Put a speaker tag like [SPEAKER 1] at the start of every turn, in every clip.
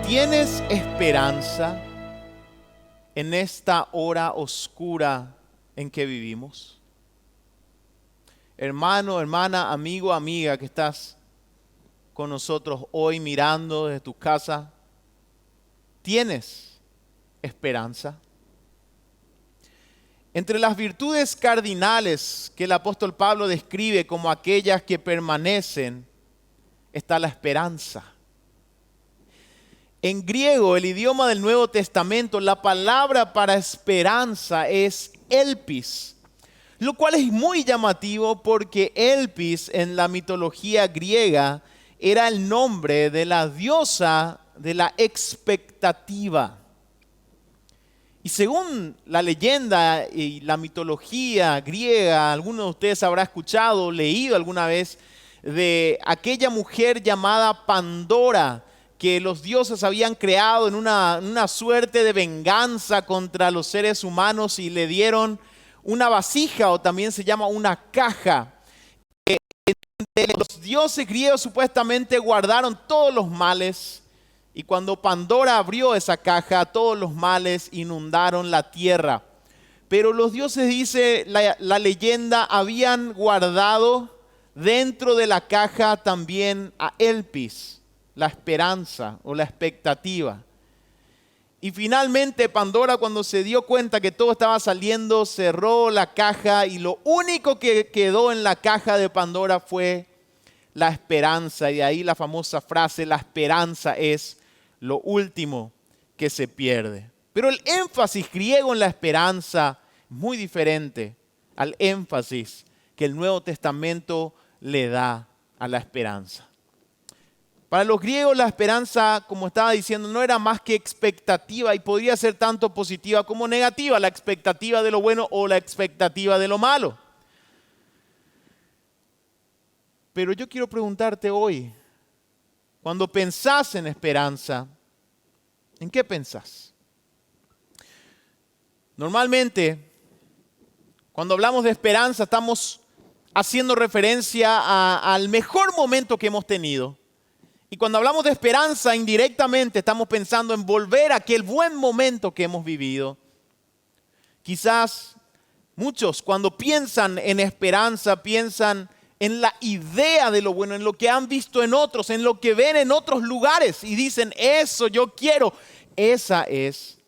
[SPEAKER 1] ¿Tienes esperanza en esta hora oscura en que vivimos? Hermano, hermana, amigo, amiga que estás con nosotros hoy mirando desde tu casa, ¿tienes esperanza? Entre las virtudes cardinales que el apóstol Pablo describe como aquellas que permanecen, está la esperanza. En griego, el idioma del Nuevo Testamento, la palabra para esperanza es elpis, lo cual es muy llamativo porque elpis en la mitología griega era el nombre de la diosa de la expectativa. Y según la leyenda y la mitología griega, alguno de ustedes habrá escuchado, leído alguna vez de aquella mujer llamada Pandora, que los dioses habían creado en una suerte de venganza contra los seres humanos y le dieron una vasija, o también se llama una caja. Los dioses griegos supuestamente guardaron todos los males, y cuando Pandora abrió esa caja, todos los males inundaron la tierra. Pero los dioses, dice la leyenda, habían guardado dentro de la caja también a elpis, la esperanza o la expectativa. Y finalmente Pandora, cuando se dio cuenta que todo estaba saliendo, cerró la caja y lo único que quedó en la caja de Pandora fue la esperanza. Y de ahí la famosa frase, la esperanza es lo último que se pierde. Pero el énfasis griego en la esperanza es muy diferente al énfasis que el Nuevo Testamento le da a la esperanza. Para los griegos la esperanza, como estaba diciendo, no era más que expectativa y podría ser tanto positiva como negativa, la expectativa de lo bueno o la expectativa de lo malo. Pero yo quiero preguntarte hoy, cuando pensás en esperanza, ¿en qué pensás? Normalmente, cuando hablamos de esperanza, estamos haciendo referencia al mejor momento que hemos tenido. Y cuando hablamos de esperanza, indirectamente estamos pensando en volver a aquel buen momento que hemos vivido. Quizás muchos cuando piensan en esperanza, piensan en la idea de lo bueno, en lo que han visto en otros, en lo que ven en otros lugares y dicen, eso yo quiero, esa es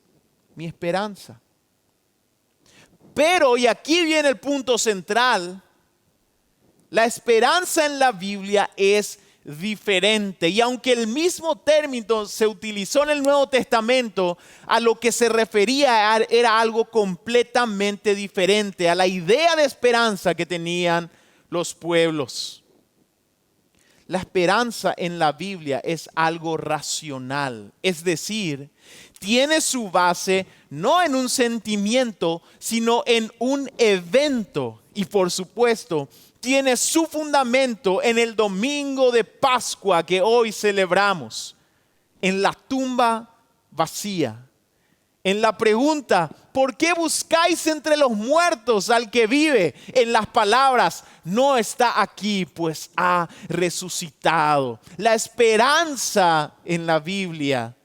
[SPEAKER 1] mi esperanza. Pero, y aquí viene el punto central, la esperanza en la Biblia es diferente. Y aunque el mismo término se utilizó en el Nuevo Testamento, a lo que se refería era algo completamente diferente, a la idea de esperanza que tenían los pueblos. La esperanza en la Biblia es algo racional, es decir, tiene su base no en un sentimiento, sino en un evento. Y por supuesto, tiene su fundamento en el domingo de Pascua que hoy celebramos, en la tumba vacía, en la pregunta, ¿por qué buscáis entre los muertos al que vive? En las palabras, no está aquí, pues ha resucitado. La esperanza en la Biblia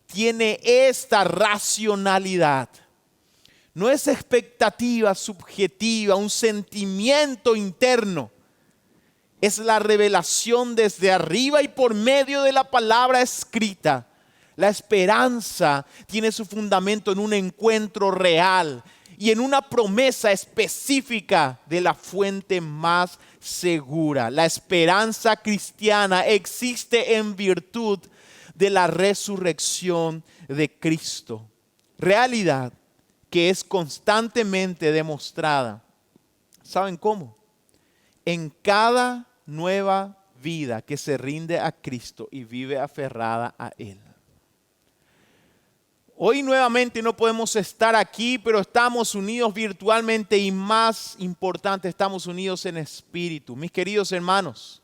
[SPEAKER 1] tiene esta racionalidad. No es expectativa subjetiva, un sentimiento interno. Es la revelación desde arriba y por medio de la palabra escrita. La esperanza tiene su fundamento en un encuentro real y en una promesa específica de la fuente más segura. La esperanza cristiana existe en virtud de la resurrección de Cristo. Realidad que es constantemente demostrada. ¿Saben cómo? En cada nueva vida que se rinde a Cristo y vive aferrada a Él. Hoy nuevamente no podemos estar aquí, pero estamos unidos virtualmente y más importante, estamos unidos en espíritu. Mis queridos hermanos,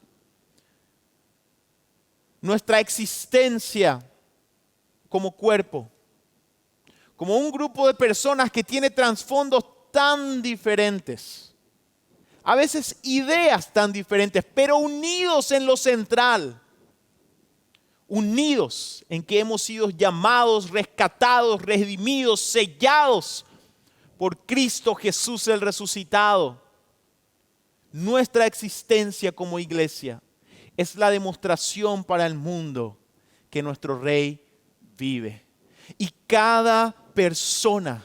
[SPEAKER 1] nuestra existencia como cuerpo, como un grupo de personas que tiene trasfondos tan diferentes, a veces ideas tan diferentes, pero unidos en lo central. unidos, en que hemos sido llamados, rescatados, redimidos, sellados por Cristo Jesús el resucitado. Nuestra existencia como iglesia es la demostración para el mundo que nuestro Rey vive. Y cada persona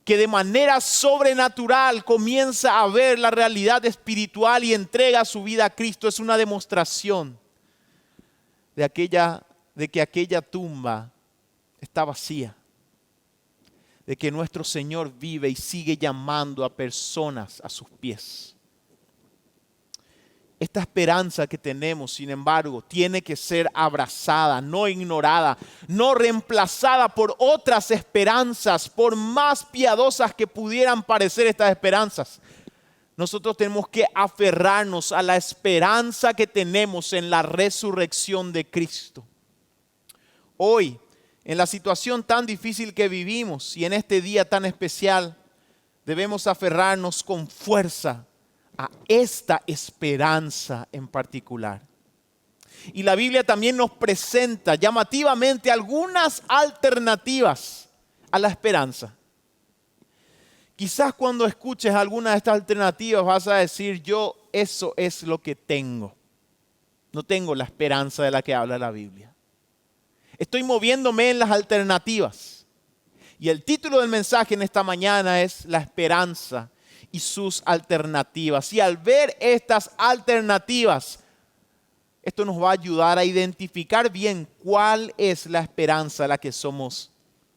[SPEAKER 1] que de manera sobrenatural comienza a ver la realidad espiritual y entrega su vida a Cristo es una demostración de que aquella tumba está vacía, de que nuestro Señor vive y sigue llamando a personas a sus pies. Esta esperanza que tenemos, sin embargo, tiene que ser abrazada, no ignorada, no reemplazada por otras esperanzas, por más piadosas que pudieran parecer estas esperanzas. Nosotros tenemos que aferrarnos a la esperanza que tenemos en la resurrección de Cristo. Hoy, en la situación tan difícil que vivimos y en este día tan especial, debemos aferrarnos con fuerza a esta esperanza en particular. Y la Biblia también nos presenta llamativamente algunas alternativas a la esperanza. Quizás cuando escuches alguna de estas alternativas vas a decir, yo eso es lo que tengo. No tengo la esperanza de la que habla la Biblia. Estoy moviéndome en las alternativas. Y el título del mensaje en esta mañana es La esperanza y sus alternativas. Y al ver estas alternativas, esto nos va a ayudar a identificar bien cuál es la esperanza a la que somos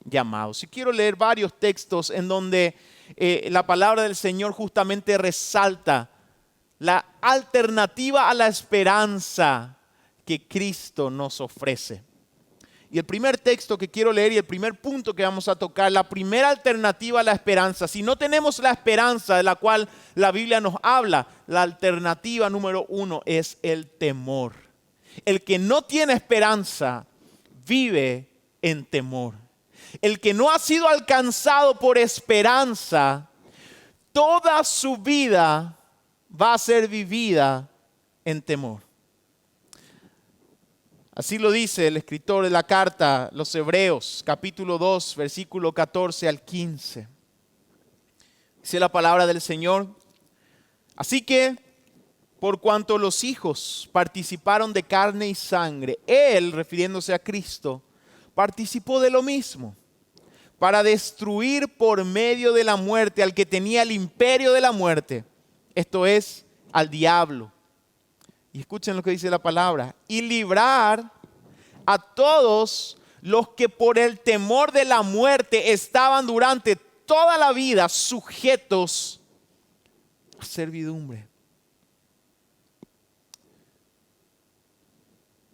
[SPEAKER 1] llamados. Y quiero leer varios textos en donde la palabra del Señor justamente resalta la alternativa a la esperanza que Cristo nos ofrece. Y el primer texto que quiero leer y el primer punto que vamos a tocar, la primera alternativa a la esperanza. Si no tenemos la esperanza de la cual la Biblia nos habla, la alternativa número 1 es el temor. El que no tiene esperanza vive en temor. El que no ha sido alcanzado por esperanza, toda su vida va a ser vivida en temor. Así lo dice el escritor de la carta, los Hebreos, capítulo 2, versículo 14 al 15. Dice la palabra del Señor. Así que, por cuanto los hijos participaron de carne y sangre, Él, refiriéndose a Cristo, participó de lo mismo, para destruir por medio de la muerte al que tenía el imperio de la muerte, esto es, al diablo. Y escuchen lo que dice la palabra. Y librar a todos los que por el temor de la muerte estaban durante toda la vida sujetos a servidumbre.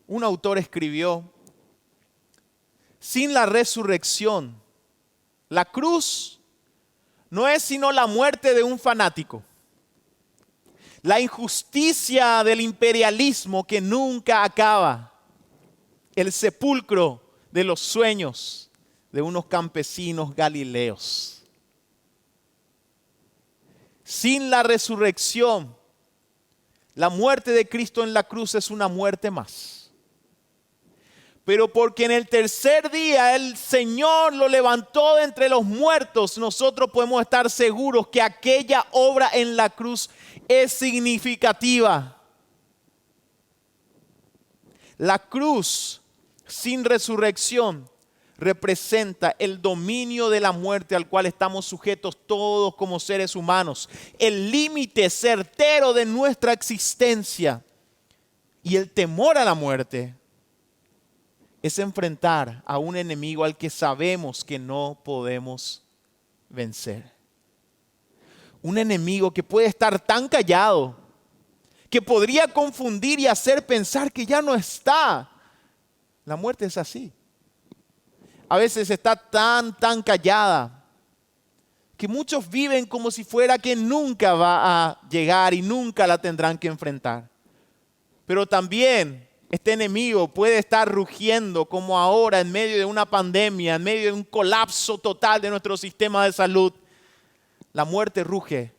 [SPEAKER 1] Un autor escribió, sin la resurrección, la cruz no es sino la muerte de un fanático. La injusticia del imperialismo que nunca acaba. El sepulcro de los sueños de unos campesinos galileos. Sin la resurrección, la muerte de Cristo en la cruz es una muerte más. Pero porque en el tercer día el Señor lo levantó de entre los muertos, nosotros podemos estar seguros que aquella obra en la cruz es significativa. La cruz sin resurrección representa el dominio de la muerte al cual estamos sujetos todos como seres humanos, el límite certero de nuestra existencia y el temor a la muerte. Es enfrentar a un enemigo al que sabemos que no podemos vencer. Un enemigo que puede estar tan callado, que podría confundir y hacer pensar que ya no está. La muerte es así. A veces está tan callada, que muchos viven como si fuera que nunca va a llegar y nunca la tendrán que enfrentar. Pero también este enemigo puede estar rugiendo como ahora en medio de una pandemia, en medio de un colapso total de nuestro sistema de salud. La muerte ruge,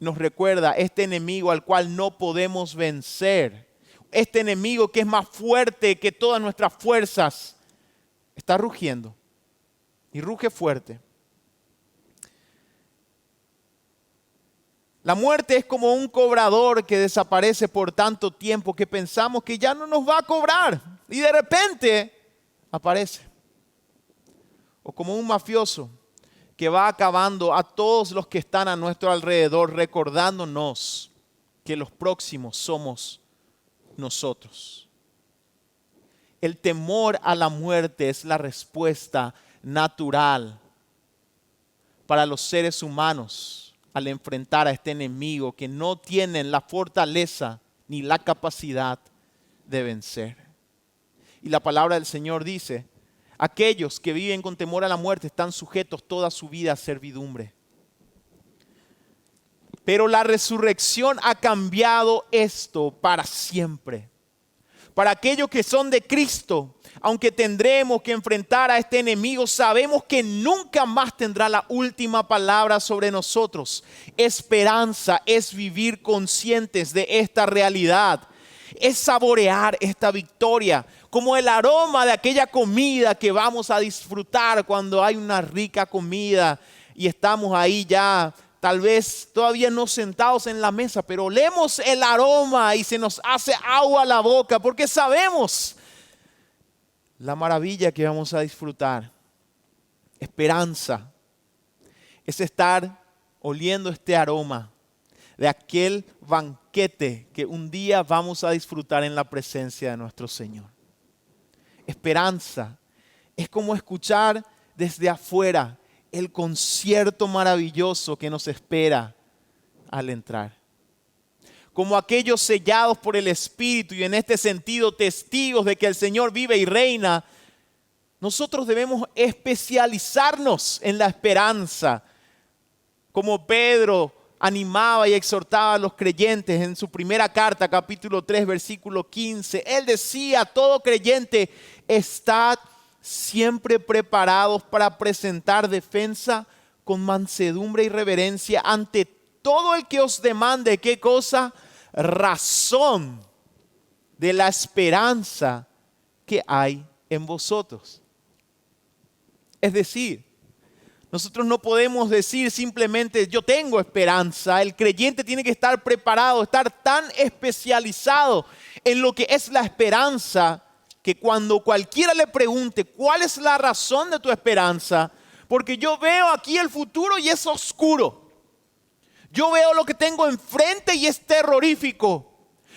[SPEAKER 1] nos recuerda este enemigo al cual no podemos vencer. este enemigo que es más fuerte que todas nuestras fuerzas, está rugiendo y ruge fuerte. La muerte es como un cobrador que desaparece por tanto tiempo que pensamos que ya no nos va a cobrar y de repente aparece. O como un mafioso que va acabando a todos los que están a nuestro alrededor, recordándonos que los próximos somos nosotros. El temor a la muerte es la respuesta natural para los seres humanos al enfrentar a este enemigo que no tienen la fortaleza ni la capacidad de vencer. Y la palabra del Señor dice: aquellos que viven con temor a la muerte están sujetos toda su vida a servidumbre. Pero la resurrección ha cambiado esto para siempre. Para aquellos que son de Cristo, aunque tendremos que enfrentar a este enemigo, sabemos que nunca más tendrá la última palabra sobre nosotros. Esperanza es vivir conscientes de esta realidad. Es saborear esta victoria, como el aroma de aquella comida que vamos a disfrutar cuando hay una rica comida y estamos ahí ya, tal vez todavía no sentados en la mesa, pero olemos el aroma y se nos hace agua a la boca porque sabemos la maravilla que vamos a disfrutar. Esperanza es estar oliendo este aroma de aquel banquete que un día vamos a disfrutar en la presencia de nuestro Señor. Esperanza es como escuchar desde afuera el concierto maravilloso que nos espera al entrar. Como aquellos sellados por el Espíritu y en este sentido testigos de que el Señor vive y reina, nosotros debemos especializarnos en la esperanza. Como Pedro animaba y exhortaba a los creyentes en su primera carta, capítulo 3, versículo 15. Él decía a todo creyente: estad siempre preparados para presentar defensa con mansedumbre y reverencia ante todo el que os demande, ¿qué cosa? Razón de la esperanza que hay en vosotros. Es decir, nosotros no podemos decir simplemente yo tengo esperanza. El creyente tiene que estar preparado, estar tan especializado en lo que es la esperanza, que cuando cualquiera le pregunte cuál es la razón de tu esperanza, porque yo veo aquí el futuro y es oscuro. Yo veo lo que tengo enfrente y es terrorífico.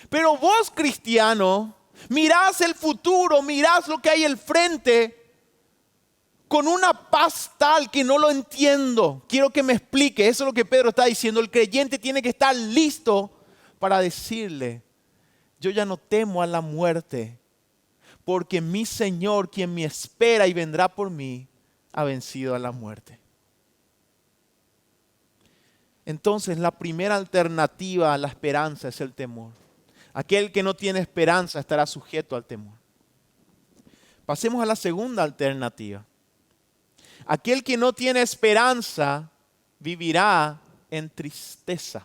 [SPEAKER 1] Pero vos, cristiano, mirás el futuro, mirás lo que hay al frente con una paz tal que no lo entiendo. Quiero que me explique. Eso es lo que Pedro está diciendo. El creyente tiene que estar listo para decirle: yo ya no temo a la muerte, porque mi Señor, quien me espera y vendrá por mí, ha vencido a la muerte. Entonces, la primera alternativa a la esperanza es el temor. Aquel que no tiene esperanza estará sujeto al temor. Pasemos a la segunda alternativa. Aquel que no tiene esperanza vivirá en tristeza.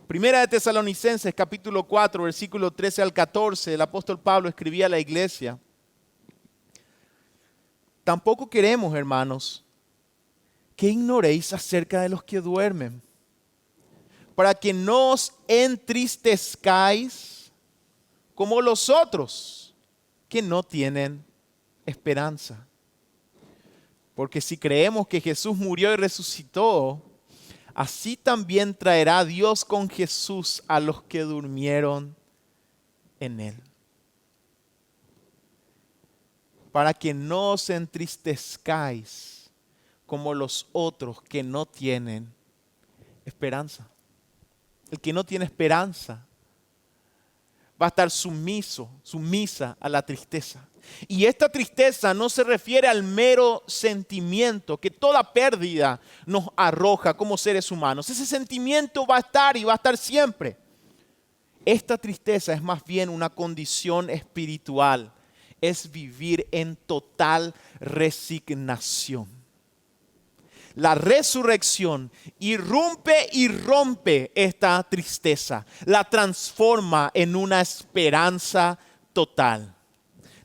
[SPEAKER 1] Primera de Tesalonicenses, capítulo 4, versículo 13 al 14, el apóstol Pablo escribía a la iglesia: tampoco queremos, hermanos, que ignoréis acerca de los que duermen, para que no os entristezcáis como los otros que no tienen esperanza. Porque si creemos que Jesús murió y resucitó, así también traerá Dios con Jesús a los que durmieron en Él. Para que no os entristezcáis como los otros que no tienen esperanza. El que no tiene esperanza va a estar sumisa a la tristeza. Y esta tristeza no se refiere al mero sentimiento que toda pérdida nos arroja como seres humanos. Ese sentimiento va a estar y va a estar siempre. Esta tristeza es más bien una condición espiritual. Es vivir en total resignación. La resurrección irrumpe y rompe esta tristeza, la transforma en una esperanza total.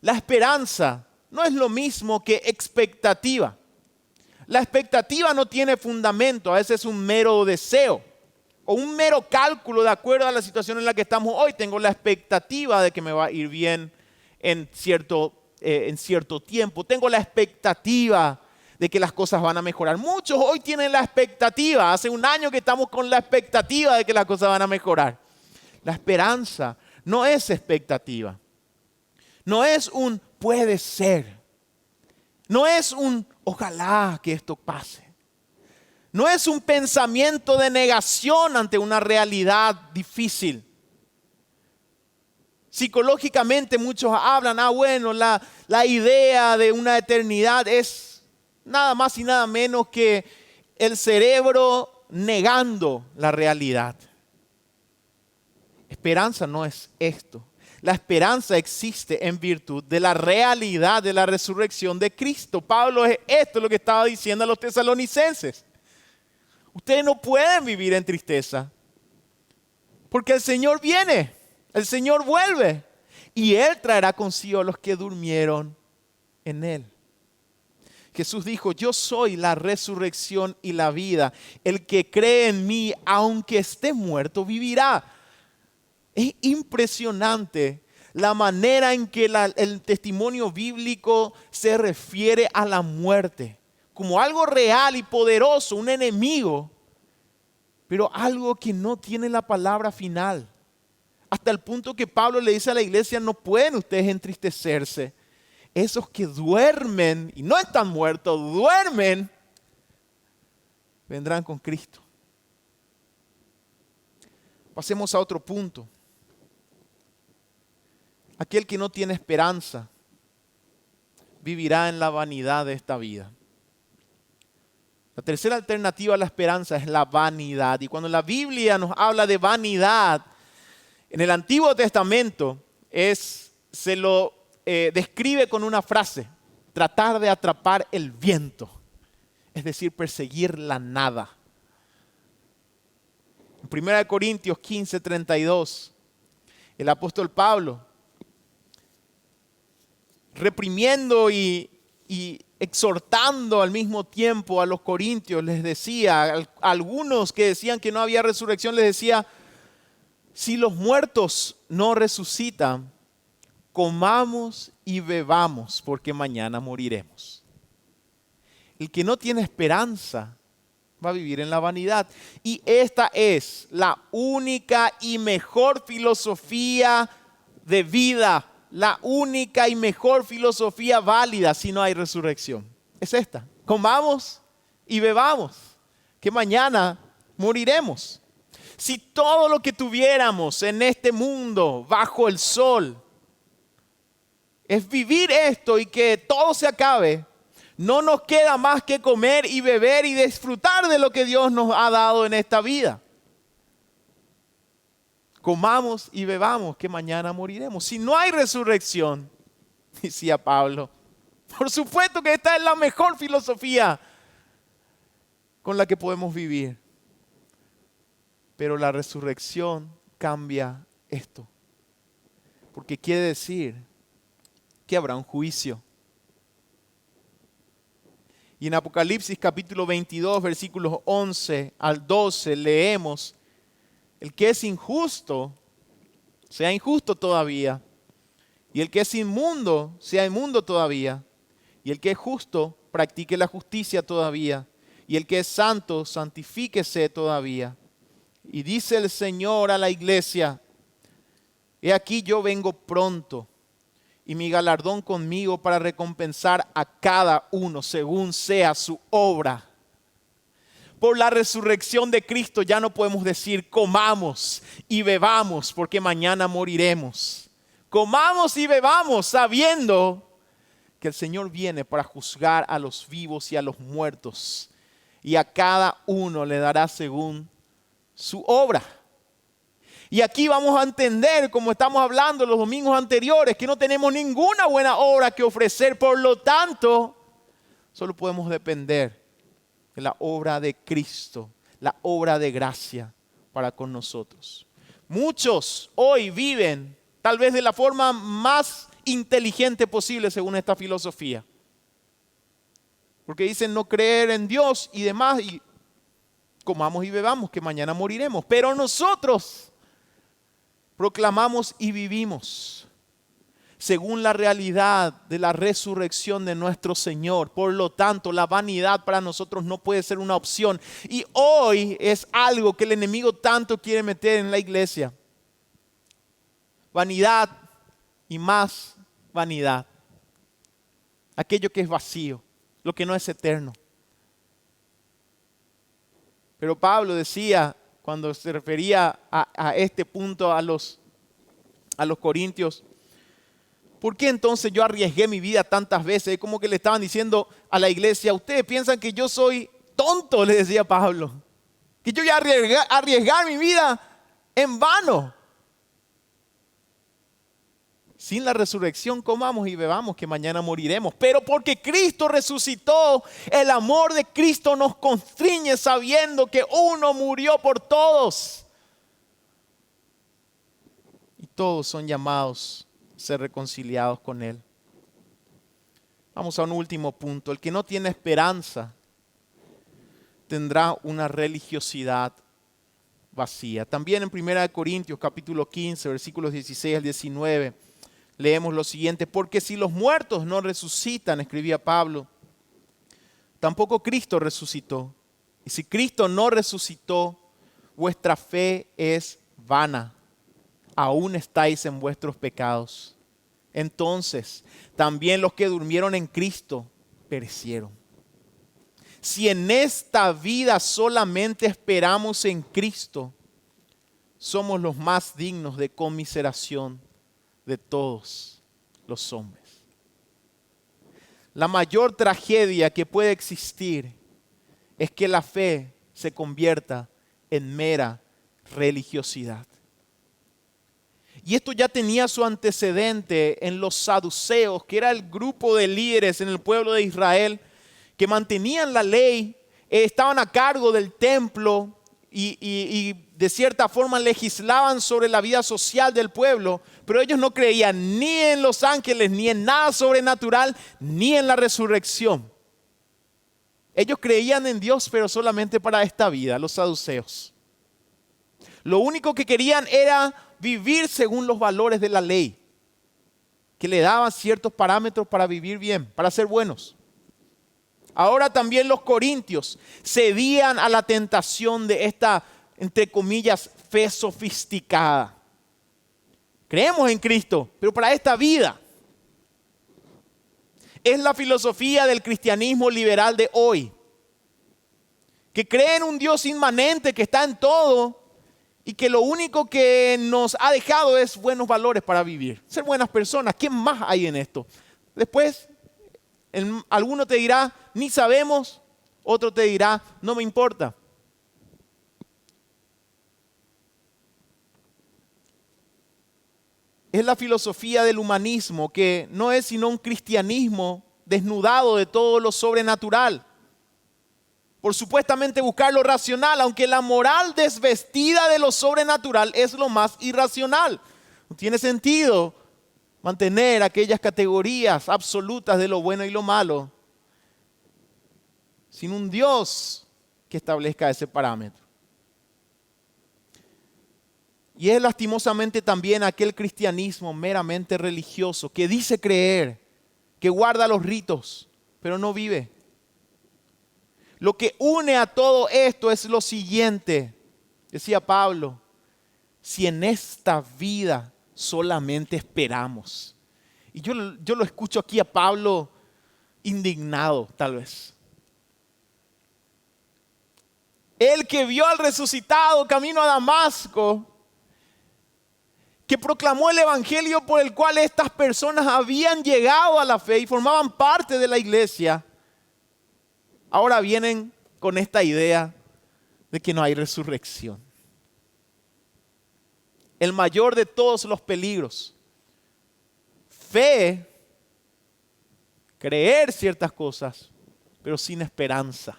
[SPEAKER 1] La esperanza no es lo mismo que expectativa. La expectativa no tiene fundamento, a veces es un mero deseo o un mero cálculo de acuerdo a la situación en la que estamos hoy. Tengo la expectativa de que me va a ir bien en cierto tiempo. Tengo la expectativa de que las cosas van a mejorar. Muchos hoy tienen la expectativa. Hace un año que estamos con la expectativa de que las cosas van a mejorar. La esperanza no es expectativa. No es un puede ser. No es un ojalá que esto pase. No es un pensamiento de negación ante una realidad difícil. Psicológicamente muchos hablan, bueno, la idea de una eternidad es nada más y nada menos que el cerebro negando la realidad. Esperanza no es esto. La esperanza existe en virtud de la realidad de la resurrección de Cristo. Pablo es esto lo que estaba diciendo a los tesalonicenses. Ustedes no pueden vivir en tristeza porque el Señor viene, el Señor vuelve y Él traerá consigo a los que durmieron en Él. Jesús dijo, yo soy la resurrección y la vida. El que cree en mí, aunque esté muerto, vivirá. Es impresionante la manera en que el testimonio bíblico se refiere a la muerte como algo real y poderoso, un enemigo, pero algo que no tiene la palabra final. Hasta el punto que Pablo le dice a la iglesia, no pueden ustedes entristecerse. Esos que duermen y no están muertos, duermen, vendrán con Cristo. Pasemos a otro punto. Aquel que no tiene esperanza vivirá en la vanidad de esta vida. La tercera alternativa a la esperanza es la vanidad. Y cuando la Biblia nos habla de vanidad, en el Antiguo Testamento se lo describe con una frase: tratar de atrapar el viento, es decir, perseguir la nada. En 1 Corintios 15:32, el apóstol Pablo, reprimiendo y exhortando al mismo tiempo a los corintios, les decía, a algunos que decían que no había resurrección, les decía, si los muertos no resucitan, comamos y bebamos, porque mañana moriremos. El que no tiene esperanza va a vivir en la vanidad. Y esta es la única y mejor filosofía de vida, la única y mejor filosofía válida si no hay resurrección. Es esta: comamos y bebamos, que mañana moriremos. Si todo lo que tuviéramos en este mundo bajo el sol es vivir esto y que todo se acabe, no nos queda más que comer y beber y disfrutar de lo que Dios nos ha dado en esta vida. Comamos y bebamos, que mañana moriremos. Si no hay resurrección, decía Pablo, por supuesto que esta es la mejor filosofía con la que podemos vivir. Pero la resurrección cambia esto. Porque quiere decir que habrá un juicio. Y en Apocalipsis capítulo 22, versículos 11 al 12, leemos: el que es injusto, sea injusto todavía. Y el que es inmundo, sea inmundo todavía. Y el que es justo, practique la justicia todavía. Y el que es santo, santifíquese todavía. Y dice el Señor a la iglesia: he aquí yo vengo pronto, y mi galardón conmigo para recompensar a cada uno según sea su obra. Por la resurrección de Cristo ya no podemos decir comamos y bebamos porque mañana moriremos. Comamos y bebamos sabiendo que el Señor viene para juzgar a los vivos y a los muertos. Y a cada uno le dará según su obra. Y aquí vamos a entender, como estamos hablando los domingos anteriores, que no tenemos ninguna buena obra que ofrecer. Por lo tanto, solo podemos depender de la obra de Cristo, la obra de gracia para con nosotros. Muchos hoy viven tal vez de la forma más inteligente posible según esta filosofía. Porque dicen no creer en Dios y demás, y comamos y bebamos, que mañana moriremos. Pero nosotros proclamamos y vivimos según la realidad de la resurrección de nuestro Señor. Por lo tanto, la vanidad para nosotros no puede ser una opción. Y hoy es algo que el enemigo tanto quiere meter en la iglesia. Vanidad y más vanidad. Aquello que es vacío, lo que no es eterno. Pero Pablo decía, cuando se refería a este punto a los corintios, ¿por qué entonces yo arriesgué mi vida tantas veces? Es como que le estaban diciendo a la iglesia, ustedes piensan que yo soy tonto, le decía Pablo. Que yo voy a arriesgar mi vida en vano. Sin la resurrección comamos y bebamos, que mañana moriremos. Pero porque Cristo resucitó, el amor de Cristo nos constriñe sabiendo que uno murió por todos. Y todos son llamados a ser reconciliados con Él. Vamos a un último punto. El que no tiene esperanza tendrá una religiosidad vacía. También en 1 Corintios capítulo 15, versículos 16 al 19, leemos lo siguiente: porque si los muertos no resucitan, escribía Pablo, tampoco Cristo resucitó. Y si Cristo no resucitó, vuestra fe es vana. Aún estáis en vuestros pecados. Entonces, también los que durmieron en Cristo perecieron. Si en esta vida solamente esperamos en Cristo, somos los más dignos de conmiseración de todos los hombres. La mayor tragedia que puede existir es que la fe se convierta en mera religiosidad. Y esto ya tenía su antecedente en los saduceos, que era el grupo de líderes en el pueblo de Israel que mantenían la ley, estaban a cargo del templo y de cierta forma legislaban sobre la vida social del pueblo, pero ellos no creían ni en los ángeles, ni en nada sobrenatural, ni en la resurrección. Ellos creían en Dios, pero solamente para esta vida, los saduceos. Lo único que querían era vivir según los valores de la ley, que le daban ciertos parámetros para vivir bien, para ser buenos. Ahora también los corintios cedían a la tentación de esta, entre comillas, fe sofisticada. Creemos en Cristo, pero para esta vida. Es la filosofía del cristianismo liberal de hoy, que cree en un Dios inmanente que está en todo y que lo único que nos ha dejado es buenos valores para vivir, ser buenas personas. ¿Qué más hay en esto? Después, alguno te dirá, ni sabemos, otro te dirá, no me importa. Es la filosofía del humanismo, que no es sino un cristianismo desnudado de todo lo sobrenatural. Por supuestamente buscar lo racional, aunque la moral desvestida de lo sobrenatural es lo más irracional. No tiene sentido mantener aquellas categorías absolutas de lo bueno y lo malo sin un Dios que establezca ese parámetro. Y es lastimosamente también aquel cristianismo meramente religioso que dice creer, que guarda los ritos, pero no vive. Lo que une a todo esto es lo siguiente, decía Pablo: si en esta vida solamente esperamos. Y yo lo escucho aquí a Pablo indignado, tal vez. Él que vio al resucitado camino a Damasco, que proclamó el evangelio por el cual estas personas habían llegado a la fe y formaban parte de la iglesia, ahora vienen con esta idea de que no hay resurrección. El mayor de todos los peligros. Fe, creer ciertas cosas, pero sin esperanza.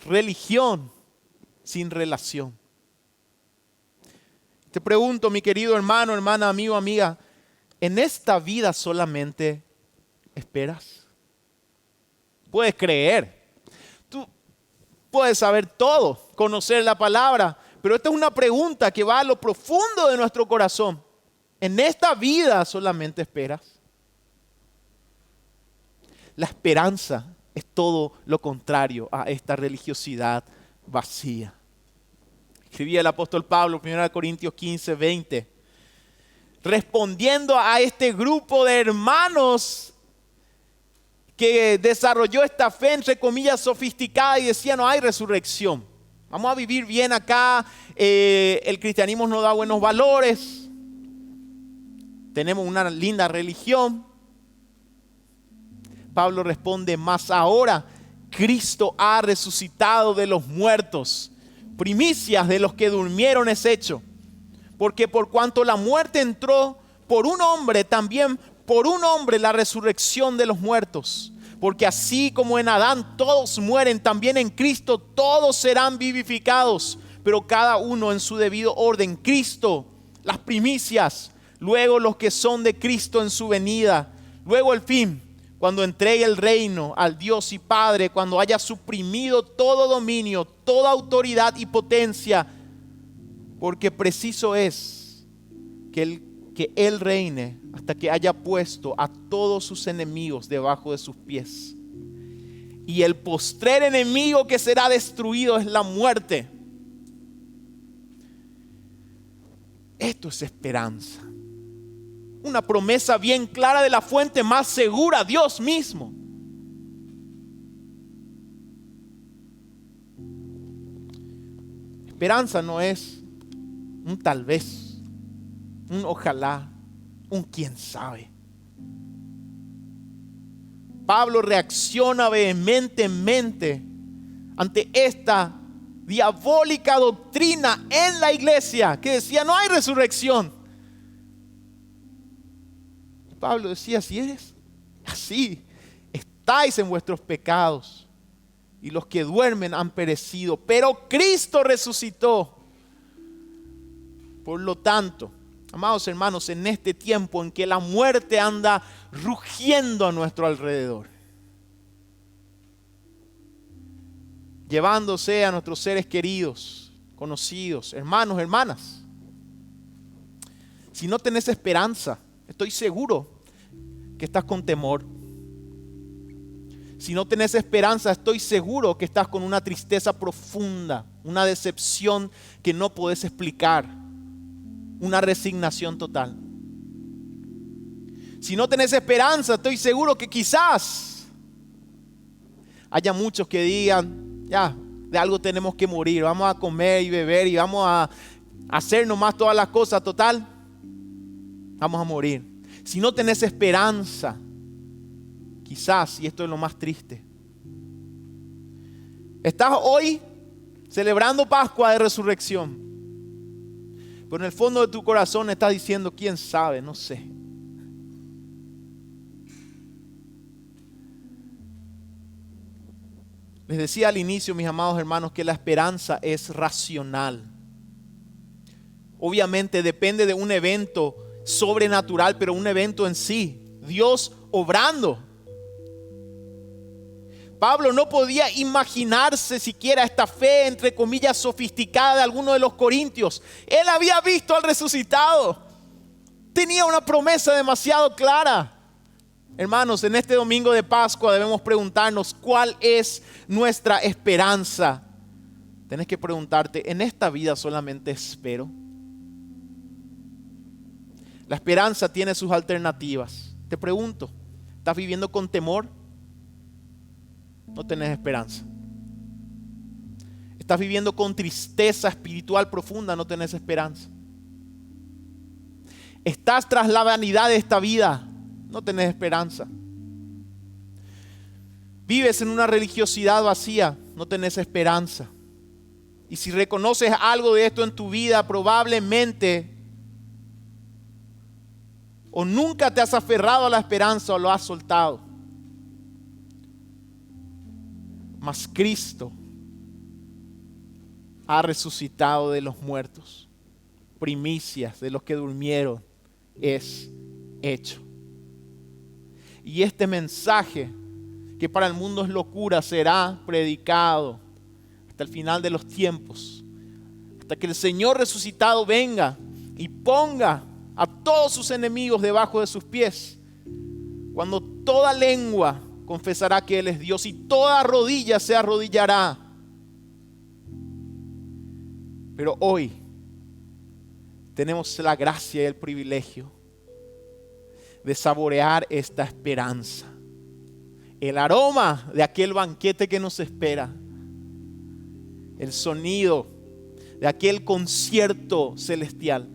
[SPEAKER 1] religión sin relación. Te pregunto, mi querido hermano, hermana, amigo, amiga, ¿en esta vida solamente esperas? Puedes creer, tú puedes saber todo, conocer la palabra, pero esta es una pregunta que va a lo profundo de nuestro corazón. ¿En esta vida solamente esperas? La esperanza es todo lo contrario a esta religiosidad vacía. Escribía el apóstol Pablo, 1 Corintios 15, 20, respondiendo a este grupo de hermanos que desarrolló esta fe, entre comillas, sofisticada, y decía: no hay resurrección, vamos a vivir bien acá, el cristianismo nos da buenos valores, tenemos una linda religión. Pablo responde: mas ahora Cristo ha resucitado de los muertos, primicias de los que durmieron es hecho. Porque por cuanto la muerte entró por un hombre, también por un hombre la resurrección de los muertos. Porque así como en Adán todos mueren, también en Cristo todos serán vivificados, pero cada uno en su debido orden. Cristo, las primicias, luego los que son de Cristo en su venida, luego el fin, cuando entregue el reino al Dios y Padre, cuando haya suprimido todo dominio, toda autoridad y potencia, porque preciso es que Él reine hasta que haya puesto a todos sus enemigos debajo de sus pies. Y el postrer enemigo que será destruido es la muerte. Esto es esperanza. Una promesa bien clara de la fuente más segura, Dios mismo. Esperanza no es un tal vez, un ojalá, un quién sabe. Pablo reacciona vehementemente ante esta diabólica doctrina en la iglesia que decía: no hay resurrección. Pablo decía: si eres así, estáis en vuestros pecados y los que duermen han perecido, pero Cristo resucitó. Por lo tanto, amados hermanos, en este tiempo en que la muerte anda rugiendo a nuestro alrededor, llevándose a nuestros seres queridos, conocidos, hermanos, hermanas, si no tenés esperanza, estoy seguro que estás con temor. Si no tenés esperanza, estoy seguro que estás con una tristeza profunda, una decepción que no podés explicar, una resignación total. Si no tenés esperanza, estoy seguro que quizás haya muchos que digan: ya, de algo tenemos que morir, vamos a comer y beber y vamos a hacer nomás todas las cosas, total, vamos a morir. Si no tenés esperanza, quizás, y esto es lo más triste, estás hoy celebrando Pascua de Resurrección, pero en el fondo de tu corazón estás diciendo: quién sabe, no sé. Les decía al inicio, mis amados hermanos, que la esperanza es racional. Obviamente depende de un evento sobrenatural, pero un evento en sí, Dios obrando. Pablo no podía imaginarse siquiera esta fe, entre comillas, sofisticada de alguno de los corintios. Él había visto al resucitado. Tenía una promesa demasiado clara. Hermanos, en este domingo de Pascua debemos preguntarnos: ¿cuál es nuestra esperanza? Tenés que preguntarte: ¿en esta vida solamente espero? La esperanza tiene sus alternativas. Te pregunto, ¿estás viviendo con temor? No tenés esperanza. ¿Estás viviendo con tristeza espiritual profunda? No tenés esperanza. ¿Estás tras la vanidad de esta vida? No tenés esperanza. ¿Vives en una religiosidad vacía? No tenés esperanza. Y si reconoces algo de esto en tu vida, probablemente o nunca te has aferrado a la esperanza o lo has soltado. Mas Cristo ha resucitado de los muertos. Primicias de los que durmieron es hecho. Y este mensaje, que para el mundo es locura, será predicado hasta el final de los tiempos, hasta que el Señor resucitado venga y ponga a todos sus enemigos debajo de sus pies, cuando toda lengua confesará que Él es Dios y toda rodilla se arrodillará. Pero hoy tenemos la gracia y el privilegio de saborear esta esperanza, el aroma de aquel banquete que nos espera, el sonido de aquel concierto celestial.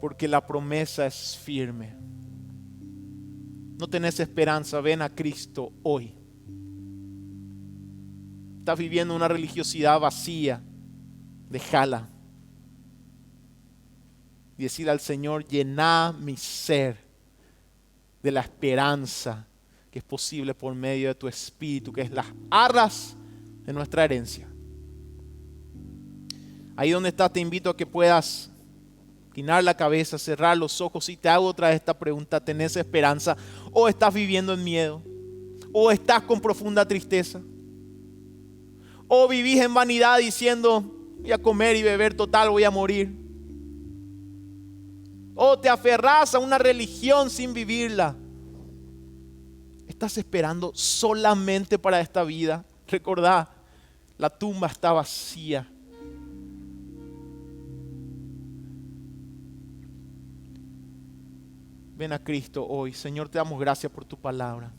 [SPEAKER 1] Porque la promesa es firme. No tenés esperanza, ven a Cristo hoy. Estás viviendo una religiosidad vacía, déjala. Y decir al Señor, llená mi ser de la esperanza que es posible por medio de tu Espíritu, que es las arras de nuestra herencia. Ahí donde estás, te invito a que puedas inclinar la cabeza, cerrar los ojos y te hago otra vez esta pregunta: ¿tenés esperanza o estás viviendo en miedo? ¿O estás con profunda tristeza? ¿O vivís en vanidad diciendo, voy a comer y beber, total voy a morir? ¿O te aferrás a una religión sin vivirla? ¿Estás esperando solamente para esta vida? Recordá, la tumba está vacía. Ven a Cristo hoy. Señor, te damos gracias por tu palabra.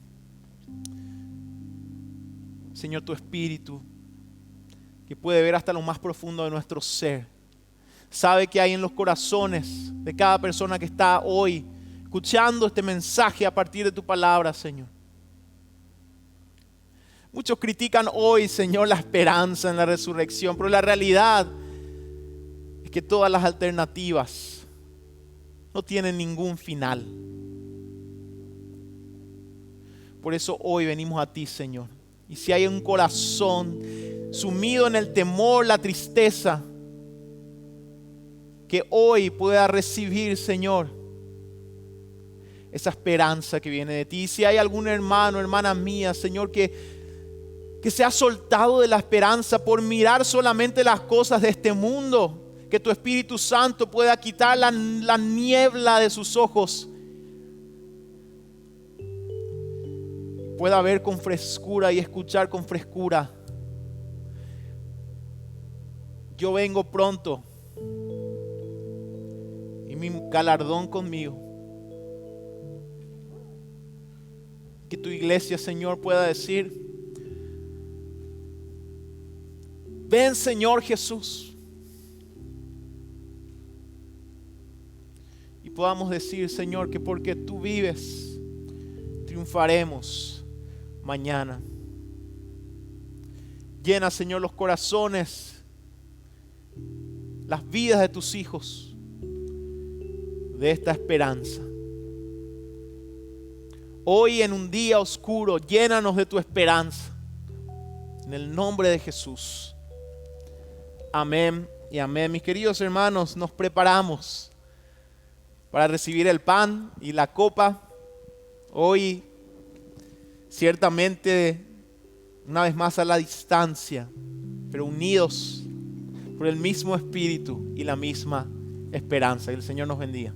[SPEAKER 1] Señor, tu Espíritu, que puede ver hasta lo más profundo de nuestro ser, sabe que hay en los corazones de cada persona que está hoy escuchando este mensaje a partir de tu palabra, Señor. Muchos critican hoy, Señor, la esperanza en la resurrección, pero la realidad es que todas las alternativas no tienen ningún final. Por eso hoy venimos a ti, Señor. Y si hay un corazón sumido en el temor, la tristeza, que hoy pueda recibir, Señor, esa esperanza que viene de ti. Y si hay algún hermano, hermana mía, Señor, que se ha soltado de la esperanza por mirar solamente las cosas de este mundo, que tu Espíritu Santo pueda quitar la niebla de sus ojos, pueda ver con frescura y escuchar con frescura: yo vengo pronto y mi galardón conmigo. Que tu iglesia, Señor, pueda decir: ven, Señor Jesús. Y podamos decir, Señor, que porque tú vives, triunfaremos mañana. Llena, Señor, los corazones, las vidas de tus hijos de esta esperanza. Hoy, en un día oscuro, llénanos de tu esperanza. En el nombre de Jesús. Amén y amén. Mis queridos hermanos, nos preparamos para recibir el pan y la copa. Hoy, ciertamente, una vez más a la distancia, pero unidos por el mismo Espíritu y la misma esperanza. Que el Señor nos bendiga.